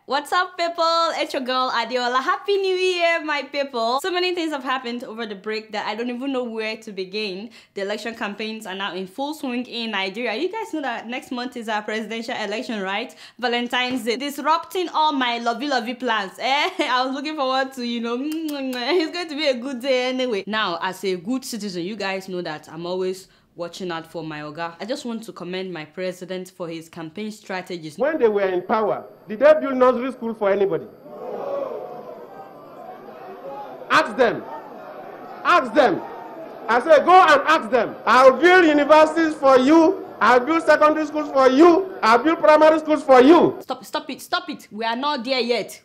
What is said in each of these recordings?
What's up, people? It's your girl Adeola. Happy New Year, my people. So many things have happened over the break that I don't even know where to begin. The election campaigns are now in full swing in Nigeria. You guys know that next month is our presidential election, right? Valentine's Day. Disrupting all my lovey plans. I was looking forward to, it's going to be a good day anyway. Now, as a good citizen, you guys know that I'm always watching out for my oga. I just want to commend my president for his campaign strategies. When they were in power, did they build nursery school for anybody? Ask them. Ask them. I say, go and ask them. I'll build universities for you. I'll build secondary schools for you. I'll build primary schools for you. Stop it. We are not there yet.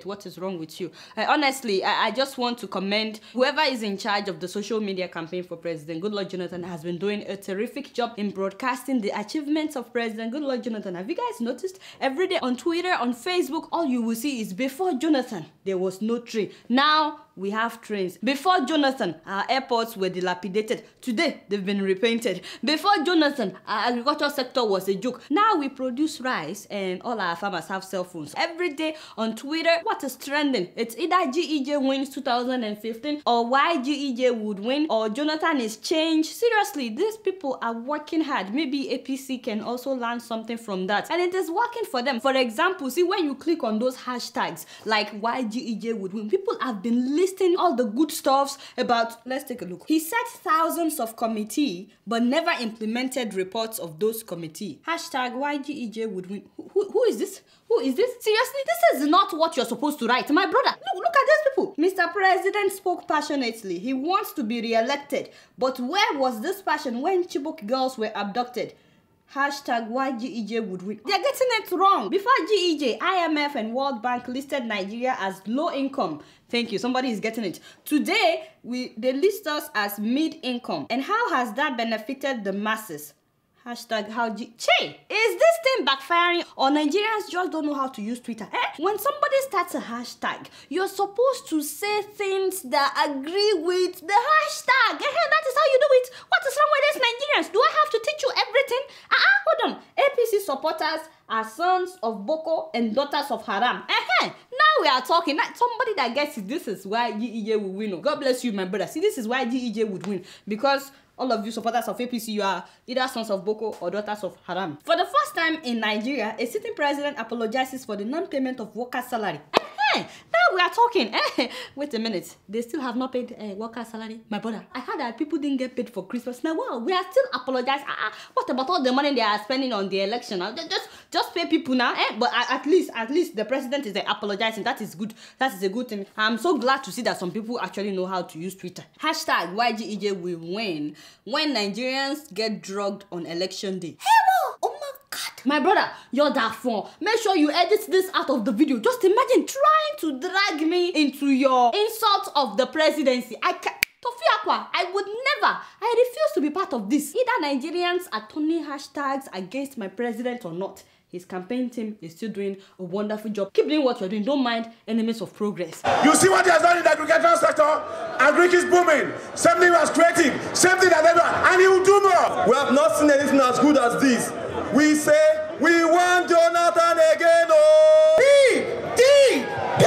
What is wrong with you? Honestly, I just want to commend whoever is in charge of the social media campaign for President Goodluck Jonathan has been doing a terrific job in broadcasting the achievements of President Goodluck Jonathan. Have you guys noticed? Every day on Twitter, on Facebook, all you will see is before Jonathan, there was no train. Now, we have trains. Before Jonathan, our airports were dilapidated. Today, they've been repainted. Before Jonathan, our agriculture sector was a joke. Now we produce rice and all our farmers have cell phones. Every day on Twitter, what is trending? It's either GEJ wins 2015 or why GEJ would win or Jonathan is changed. Seriously, these people are working hard. Maybe APC can also learn something from that. And it is working for them. For example, see when you click on those hashtags like why GEJ would win, people have been listing all the good stuffs about, let's take a look. He set thousands of committee but never implemented reports of those committee. Hashtag why GEJ would win. Who is this? Who is this? Seriously, this is not what you're supposed to write. My brother, look at these people. Mr. President spoke passionately. He wants to be re-elected. But where was this passion when Chibok girls were abducted? Hashtag why GEJ would win. They're getting it wrong. Before GEJ, IMF and World Bank listed Nigeria as low income. Thank you, somebody is getting it. Today, they list us as mid-income. And how has that benefited the masses? Hashtag how Che, is this thing backfiring or Nigerians just don't know how to use Twitter? When somebody starts a hashtag, you're supposed to say things that agree with the hashtag. That is how you do it. What is wrong with these Nigerians? Do I have to teach you everything? Hold on. APC supporters are sons of Boko and daughters of Haram. Now we are talking. Somebody that gets it, this is why GEJ will win. God bless you, my brother. See, this is why GEJ would win. Because all of you supporters of APC, you are either sons of Boko or daughters of Haram. For the first time in Nigeria, a sitting president apologizes for the non-payment of workers' salary. Now we are talking. Wait a minute. They still have not paid workers' salary? My brother, I heard that people didn't get paid for Christmas. Now, wow, we are still apologizing. What about all the money they are spending on the election? Just pay people now. But at least the president is apologizing. That is good. That is a good thing. I'm so glad to see that some people actually know how to use Twitter. Hashtag YGEJ will win when Nigerians get drugged on election day. Hello! Oh my God. My brother, you're that fun. Make sure you edit this out of the video. Just imagine trying to drag me into your insult of the presidency. I would never. I refuse to be part of this. Either Nigerians are turning hashtags against my president or not. His campaign team is still doing a wonderful job. Keep doing what you're doing. Don't mind enemies of progress. You see what he has done in the agricultural sector? Agric is booming. Same thing was creative. Same thing as everyone. And he will do more. We have not seen anything as good as this. We say, we want Jonathan again. Oh! PDP!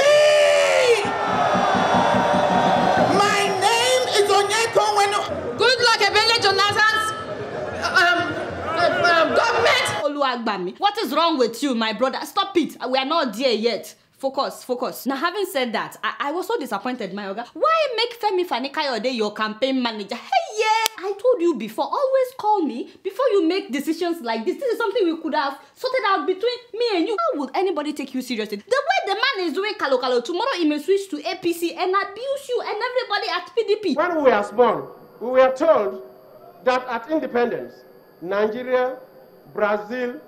My name is Onyeko Weno. Goodluck Ebele Jonathan's government. What is wrong with you, my brother? Stop it. We are not there yet. Focus. Now, having said that, I was so disappointed, my oga. Why make Femi Fani-Kayode your campaign manager? Hey, yeah! I told you before, always call me before you make decisions like this. This is something we could have sorted out between me and you. How would anybody take you seriously? The way the man is doing Kalo, tomorrow he may switch to APC and abuse you and everybody at PDP. When we were born, we were told that at independence, Nigeria, Brazil,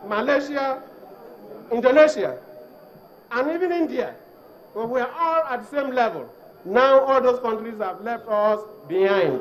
Malaysia, Indonesia, and even India, we were all at the same level. Now all those countries have left us behind.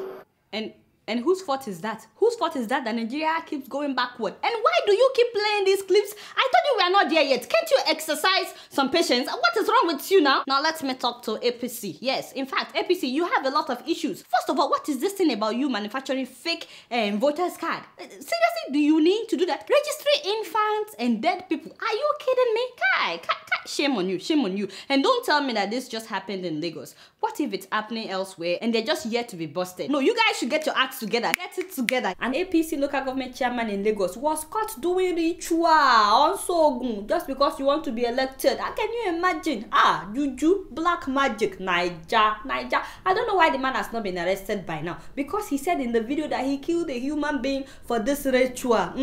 And whose fault is that? Whose fault is that Nigeria keeps going backward? And why do you keep playing these clips? I thought you we are not there yet. Can't you exercise some patience? What is wrong with you now? Now let me talk to APC. Yes, in fact, APC, you have a lot of issues. First of all, what is this thing about you manufacturing fake voters card? Seriously, do you need to do that? Registering infants and dead people? Are you kidding me? Kai, shame on you, shame on you. And don't tell me that this just happened in Lagos. What if it's happening elsewhere and they're just yet to be busted? No, you guys should get your acts together. Get it together. An APC local government chairman in Lagos was caught doing ritual on Sogun just because you want to be elected. How can you imagine? Juju, black magic, Naija. I don't know why the man has not been arrested by now. Because he said in the video that he killed a human being for this ritual.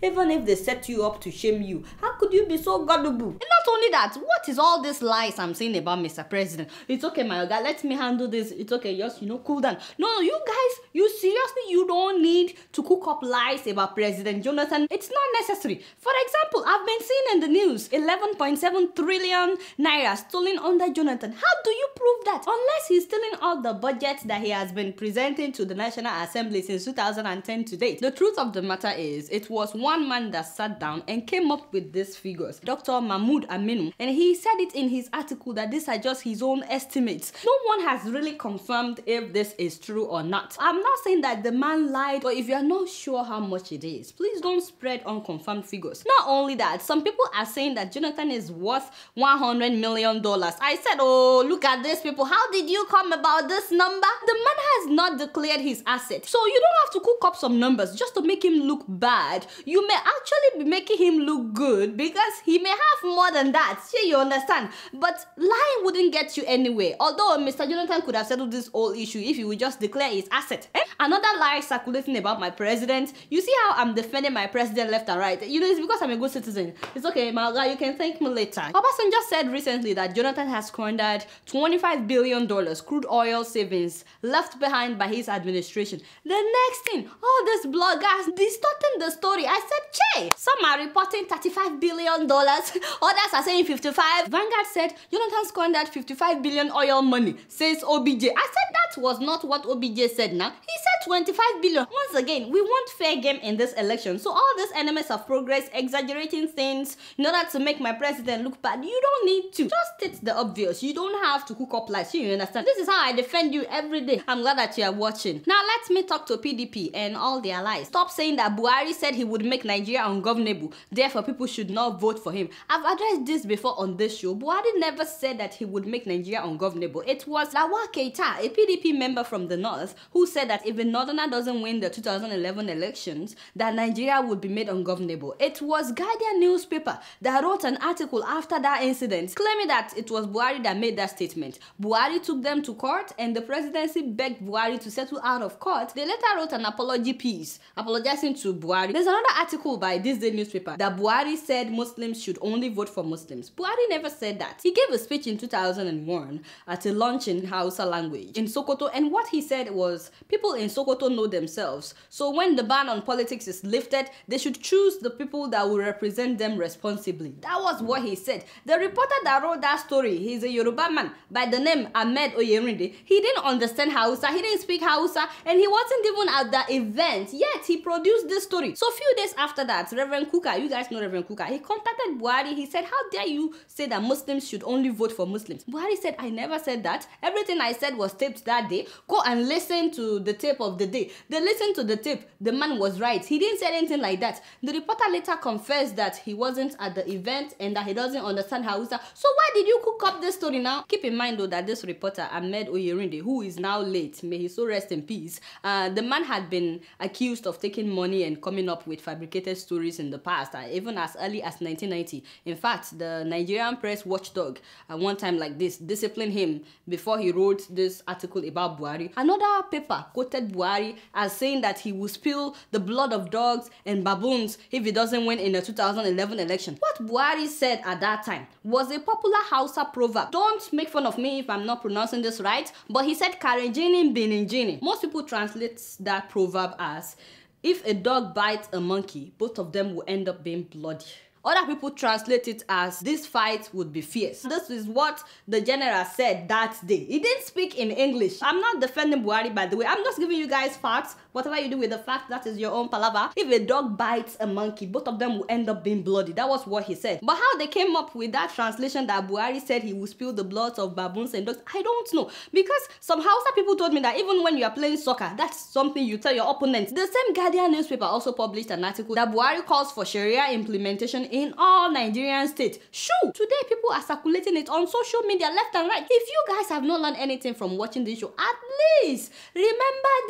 Even if they set you up to shame you, how could you be so gullible? And not only that, what is all these lies I'm saying about Mr. President? It's okay, my guy, let me handle this. It's okay, just, cool down. No, you guys, you seriously, you don't need to cook up lies about President Jonathan. It's not necessary. For example, I've been seeing in the news 11.7 trillion naira stolen under Jonathan. How do you prove that? Unless he's stealing all the budgets that he has been presenting to the National Assembly since 2010 to date. The truth of the matter is, it was one man that sat down and came up with these figures, Dr. Muhammadu, and he said it in his article that these are just his own estimates. No one has really confirmed if this is true or not. I'm not saying that the man lied, but if you are not sure how much it is, please don't spread unconfirmed figures. Not only that, some people are saying that Jonathan is worth $100 million. I said, oh, look at this, people. How did you come about this number? The man has not declared his asset. So you don't have to cook up some numbers just to make him look bad. You may actually be making him look good because he may have more than that. Yeah, you understand? But lying wouldn't get you anywhere. Although Mr. Jonathan could have settled this whole issue if he would just declare his asset. Another lie circulating about my president. You see how I'm defending my president left and right? It's because I'm a good citizen. It's okay, my guy, you can thank me later. Obasanjo said recently that Jonathan has squandered $25 billion crude oil savings left behind by his administration. The next thing, all these bloggers distorting the story. I said, Che! Some are reporting $35 billion. Others are saying 55. Vanguard said Jonathan squandered 55 billion oil money, says OBJ. I said that was not what OBJ said now. He said 25 billion. Once again, we want fair game in this election. So all these enemies of progress exaggerating things in order to make my president look bad, you don't need to. Just state the obvious. You don't have to cook up lies. You understand? This is how I defend you every day. I'm glad that you are watching. Now let me talk to PDP and all their lies. Stop saying that Buhari said he would make Nigeria ungovernable, therefore people should not vote for him. I've addressed this before on this show. Buhari never said that he would make Nigeria ungovernable. It was Lawal Keita, a PDP member from the north, who said that if a northerner doesn't win the 2011 elections, that Nigeria would be made ungovernable. It was Guardian newspaper that wrote an article after that incident, claiming that it was Buhari that made that statement. Buhari took them to court and the presidency begged Buhari to settle out of court. They later wrote an apology piece apologizing to Buhari. There's another article by this day newspaper that Buhari said Muslims should only vote for Muslims. Buhari never said that. He gave a speech in 2001 at a lunch in Hausa language in Sokoto, and what he said was people in Sokoto know themselves. So when the ban on politics is lifted, they should choose the people that will represent them responsibly. That was what he said. The reporter that wrote that story, he's a Yoruba man by the name Ahmed Oyerinde. He didn't understand Hausa, he didn't speak Hausa, and he wasn't even at the event, yet he produced this story. So a few days after that, Reverend Kuka, you guys know Reverend Kuka, he contacted Buhari. He said, how dare you say that Muslims should only vote for Muslims? Buhari said, I never said that. Everything I said was taped that day. Go and listen to the tape of the day. They listened to the tape. The man was right. He didn't say anything like that. The reporter later confessed that he wasn't at the event and that he doesn't understand Hausa. So why did you cook up this story now? Keep in mind though that this reporter, Ahmed Oyerinde, who is now late, may he so rest in peace, the man had been accused of taking money and coming up with fabricated stories in the past, even as early as 1990. In fact, the Nigerian press watchdog at one time like this disciplined him before he wrote this article about Buhari. Another paper quoted Buhari as saying that he will spill the blood of dogs and baboons if he doesn't win in the 2011 election. What Buhari said at that time was a popular Hausa proverb. Don't make fun of me if I'm not pronouncing this right, but he said Karenjini Bininjini. Most people translate that proverb as if a dog bites a monkey, both of them will end up being bloody. Other people translate it as this fight would be fierce. This is what the general said that day. He didn't speak in English. I'm not defending Buhari, by the way. I'm just giving you guys facts. Whatever you do with the fact, that is your own palaver. If a dog bites a monkey, both of them will end up being bloody. That was what he said. But how they came up with that translation that Buhari said he will spill the blood of baboons and dogs, I don't know. Because some Hausa people told me that even when you are playing soccer, that's something you tell your opponent. The same Guardian newspaper also published an article that Buhari calls for Sharia implementation in all Nigerian states. Shoo! Today people are circulating it on social media left and right. If you guys have not learned anything from watching this show, at least remember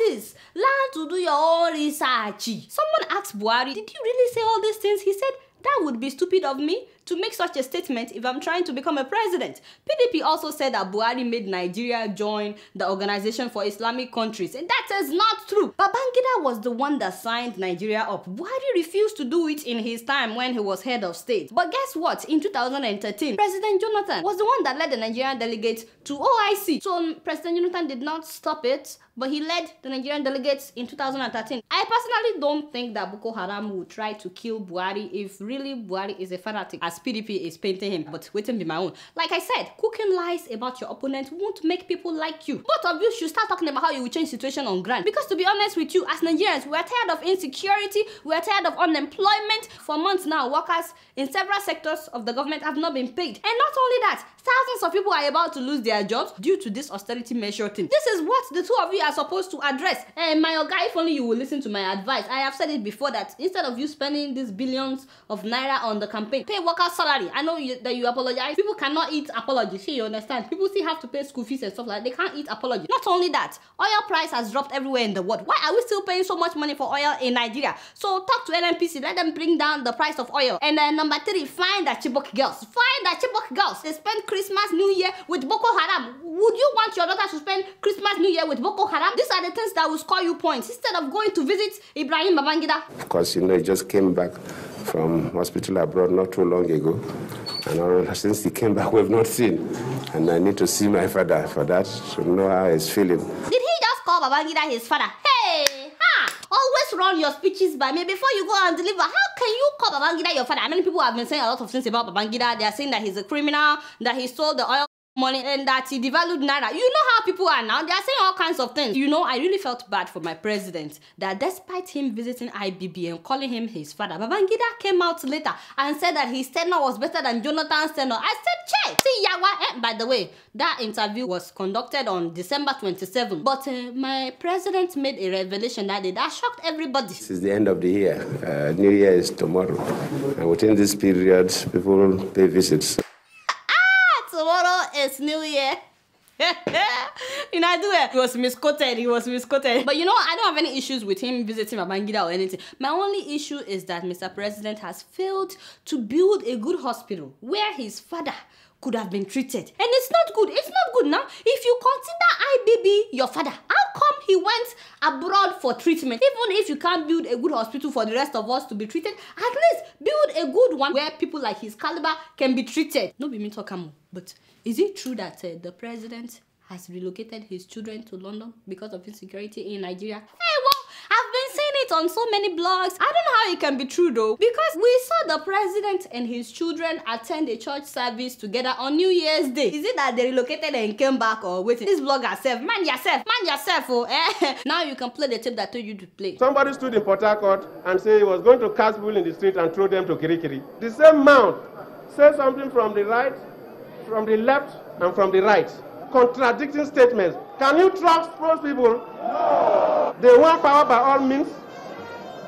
this. Learn to do your own research. Someone asked Buhari, did you really say all these things? He said, that would be stupid of me to make such a statement if I'm trying to become a president. PDP also said that Buhari made Nigeria join the Organization for Islamic Countries, and that is not true. Babangida was the one that signed Nigeria up. Buhari refused to do it in his time when he was head of state. But guess what? In 2013, President Jonathan was the one that led the Nigerian delegates to OIC. So President Jonathan did not stop it, but he led the Nigerian delegates in 2013. I personally don't think that Boko Haram would try to kill Buhari if really Buhari is a fanatic, as PDP is painting him, but waiting be my own. Like I said, cooking lies about your opponent won't make people like you. Both of you should start talking about how you will change situation on ground. Because to be honest with you, as Nigerians, we are tired of insecurity, we are tired of unemployment. For months now, workers in several sectors of the government have not been paid. And not only that, thousands of people are about to lose their jobs due to this austerity measure thing. This is what the two of you are supposed to address. And my guy, if only you will listen to my advice. I have said it before that instead of you spending these billions of naira on the campaign, pay workers salary. I know that you apologize. People cannot eat apology. See, you understand? People still have to pay school fees and stuff like that. They can't eat apology. Not only that, oil price has dropped everywhere in the world. Why are we still paying so much money for oil in Nigeria? So talk to NNPC. Let them bring down the price of oil. And then number 3, find the Chibok girls. Find the Chibok girls. They spend Christmas, New Year with Boko Haram. Would you want your daughter to spend Christmas, New Year with Boko Haram? These are the things that will score you points instead of going to visit Ibrahim Babangida. Of course, you know, he just came back from hospital abroad not too long ago. And since he came back, we've not seen. And I need to see my father for that to know how he's feeling. Did he just call Babangida his father? Hey! Ha! Always run your speeches by me before you go and deliver. How can you call Babangida your father? Many people have been saying a lot of things about Babangida. They are saying that he's a criminal, that he stole the oil money, and that he devalued naira. You know how people are now. They are saying all kinds of things. You know, I really felt bad for my president that despite him visiting IBB and calling him his father, Babangida came out later and said that his tenure was better than Jonathan's tenure. I said, check. See, Yawa. By the way, that interview was conducted on December 27th. But my president made a revelation that day that shocked everybody. This is the end of the year. New Year is tomorrow. And within this period, people will pay visits. Tomorrow is New Year. You know, I do it. He was misquoted. He was misquoted. But you know, I don't have any issues with him visiting Babangida or anything. My only issue is that Mr. President has failed to build a good hospital where his father could have been treated. And it's not good. It's not good now. If you consider IBB your father, how come he went abroad for treatment? Even if you can't build a good hospital for the rest of us to be treated, at least build a good one where people like his caliber can be treated. No be me talk am, but is it true that the president has relocated his children to London because of insecurity in Nigeria? Hey, well, I've been seeing it on so many blogs. I don't know how it can be true though, because we saw the president and his children attend a church service together on New Year's Day. Is it that they relocated and came back, or waiting? This blogger self, man yourself, oh eh? Now you can play the tape that I told you to play. Somebody stood in Port Harcourt and said he was going to cast people in the street and throw them to Kirikiri. The same mouth said something from the right, from the left, and from the right. Contradicting statements. Can you trust those people? No. They want power by all means.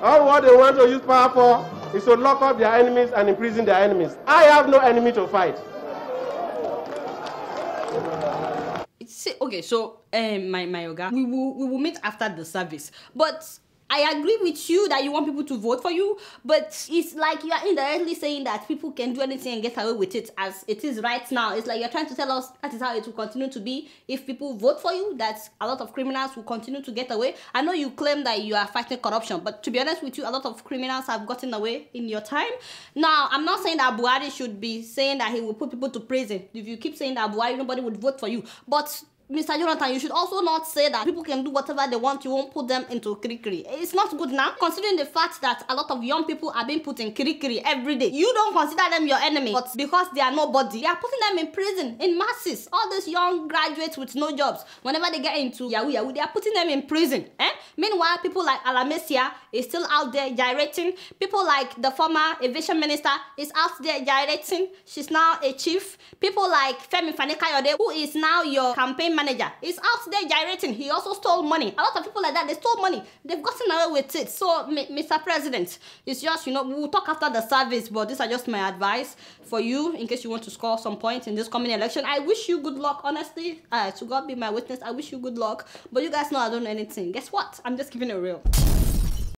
All what they want to use power for is to lock up their enemies and imprison their enemies. I have no enemy to fight. Okay, so my yoga, we will meet after the service. But I agree with you that you want people to vote for you, but it's like you are indirectly saying that people can do anything and get away with it as it is right now. It's like you're trying to tell us that is how it will continue to be if people vote for you, that a lot of criminals will continue to get away. I know you claim that you are fighting corruption, but to be honest with you, a lot of criminals have gotten away in your time. Now, I'm not saying that Buhari should be saying that he will put people to prison. If you keep saying that Buhari, nobody would vote for you. But Mr. Jonathan, you should also not say that people can do whatever they want, you won't put them into kirikiri. It's not good now, considering the fact that a lot of young people are being put in kirikiri every day. You don't consider them your enemy, but because they are nobody, they are putting them in prison in masses. All these young graduates with no jobs, whenever they get into yahoo, they are putting them in prison. Meanwhile, people like Alamesia is still out there gyrating. People like the former aviation minister is out there gyrating. She's now a chief. People like Femi Fani-Kayode, who is now your campaign manager, is out there gyrating. He also stole money. A lot of people like that, they stole money. They've gotten away with it. So, Mr. President, it's just, we'll talk after the service, but these are just my advice for you in case you want to score some points in this coming election. I wish you good luck, honestly. To God be my witness, I wish you good luck. But you guys know I don't know anything. Guess what? I'm just giving it real.